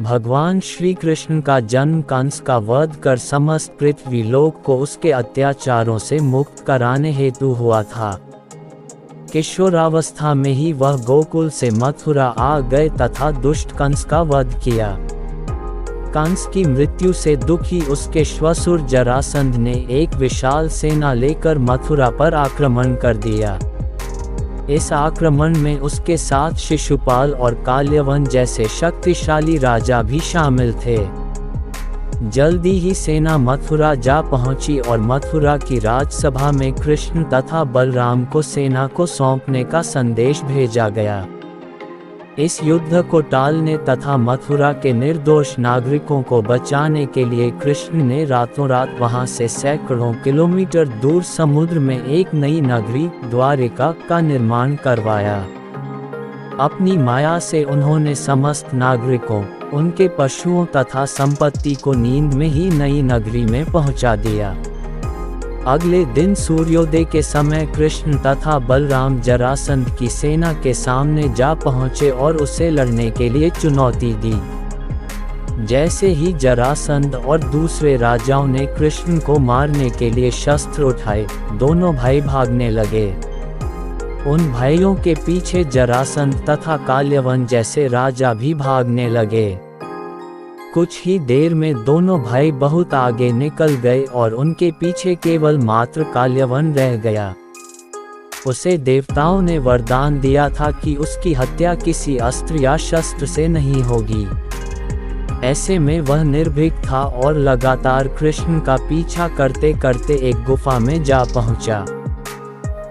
भगवान श्री कृष्ण का जन्म कंस का वध कर समस्त पृथ्वी लोक को उसके अत्याचारों से मुक्त कराने हेतु हुआ था। किशोरावस्था में ही वह गोकुल से मथुरा आ गए तथा दुष्ट कंस का वध किया। कंस की मृत्यु से दुखी उसके श्वशुर जरासंध ने एक विशाल सेना लेकर मथुरा पर आक्रमण कर दिया। इस आक्रमण में उसके साथ शिशुपाल और काल्यवन जैसे शक्तिशाली राजा भी शामिल थे। जल्दी ही सेना मथुरा जा पहुंची और मथुरा की राजसभा में कृष्ण तथा बलराम को सेना को सौंपने का संदेश भेजा गया। इस युद्ध को टालने तथा मथुरा के निर्दोष नागरिकों को बचाने के लिए कृष्ण ने रातों रात वहां से सैकड़ों किलोमीटर दूर समुद्र में एक नई नगरी द्वारिका का निर्माण करवाया। अपनी माया से उन्होंने समस्त नागरिकों, उनके पशुओं तथा संपत्ति को नींद में ही नई नगरी में पहुंचा दिया। अगले दिन सूर्योदय के समय कृष्ण तथा बलराम जरासंध की सेना के सामने जा पहुंचे और उसे लड़ने के लिए चुनौती दी। जैसे ही जरासंध और दूसरे राजाओं ने कृष्ण को मारने के लिए शस्त्र उठाए, दोनों भाई भागने लगे। उन भाइयों के पीछे जरासंध तथा काल्यवन जैसे राजा भी भागने लगे। कुछ ही देर में दोनों भाई बहुत आगे निकल गए और उनके पीछे केवल मात्र काल्यवन रह गया। उसे देवताओं ने वरदान दिया था कि उसकी हत्या किसी अस्त्र या शस्त्र से नहीं होगी। ऐसे में वह निर्भीक था और लगातार कृष्ण का पीछा करते करते एक गुफा में जा पहुंचा।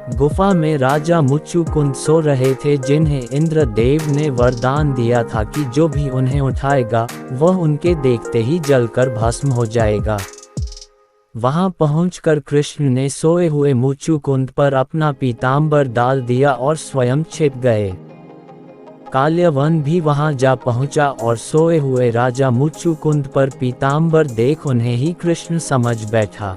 गुफा में राजा मुच्चुकुंद सो रहे थे, जिन्हें इंद्रदेव ने वरदान दिया था कि जो भी उन्हें उठाएगा वह उनके देखते ही जलकर भस्म हो जाएगा। वहां पहुंचकर कृष्ण ने सोए हुए मुच्चुकुंद पर अपना पीतांबर डाल दिया और स्वयं छिप गए। काल्यवन भी वहां जा पहुंचा और सोए हुए राजा मुच्चुकुंद पर पीतांबर देख उन्हें ही कृष्ण समझ बैठा।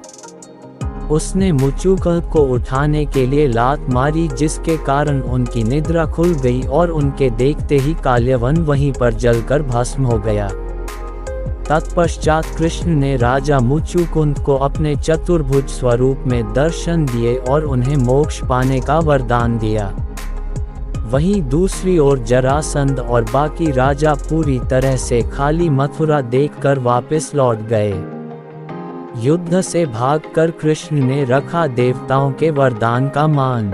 उसने मुच्चुकुंद को उठाने के लिए लात मारी, जिसके कारण उनकी निद्रा खुल गई और उनके देखते ही काल्यवन वहीं पर जलकर भस्म हो गया। तत्पश्चात कृष्ण ने राजा मुच्चुकुंद को अपने चतुर्भुज स्वरूप में दर्शन दिए और उन्हें मोक्ष पाने का वरदान दिया। वहीं दूसरी ओर जरासंध और बाकी राजा पूरी तरह से खाली मथुरा देखकर वापस लौट गए। युद्ध से भागकर कृष्ण ने रखा देवताओं के वरदान का मान।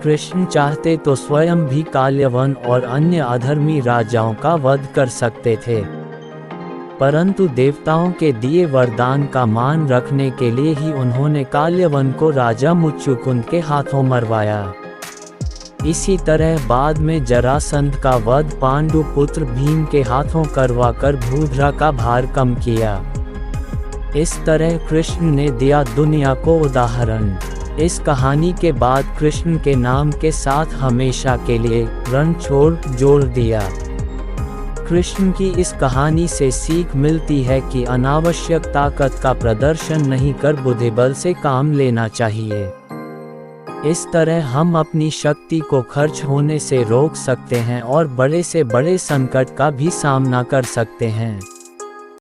कृष्ण चाहते तो स्वयं भी काल्यवन और अन्य अधर्मी राजाओं का वध कर सकते थे, परंतु देवताओं के दिए वरदान का मान रखने के लिए ही उन्होंने काल्यवन को राजा मुच्चुकुंद के हाथों मरवाया। इसी तरह बाद में जरासंध का वध पांडु पुत्र भीम के हाथों करवाकर भूधरा का भार कम किया। इस तरह कृष्ण ने दिया दुनिया को उदाहरण। इस कहानी के बाद कृष्ण के नाम के साथ हमेशा के लिए रण जोड़ दिया। कृष्ण की इस कहानी से सीख मिलती है कि अनावश्यक ताकत का प्रदर्शन नहीं कर बुद्धिबल से काम लेना चाहिए। इस तरह हम अपनी शक्ति को खर्च होने से रोक सकते हैं और बड़े से बड़े संकट का भी सामना कर सकते हैं।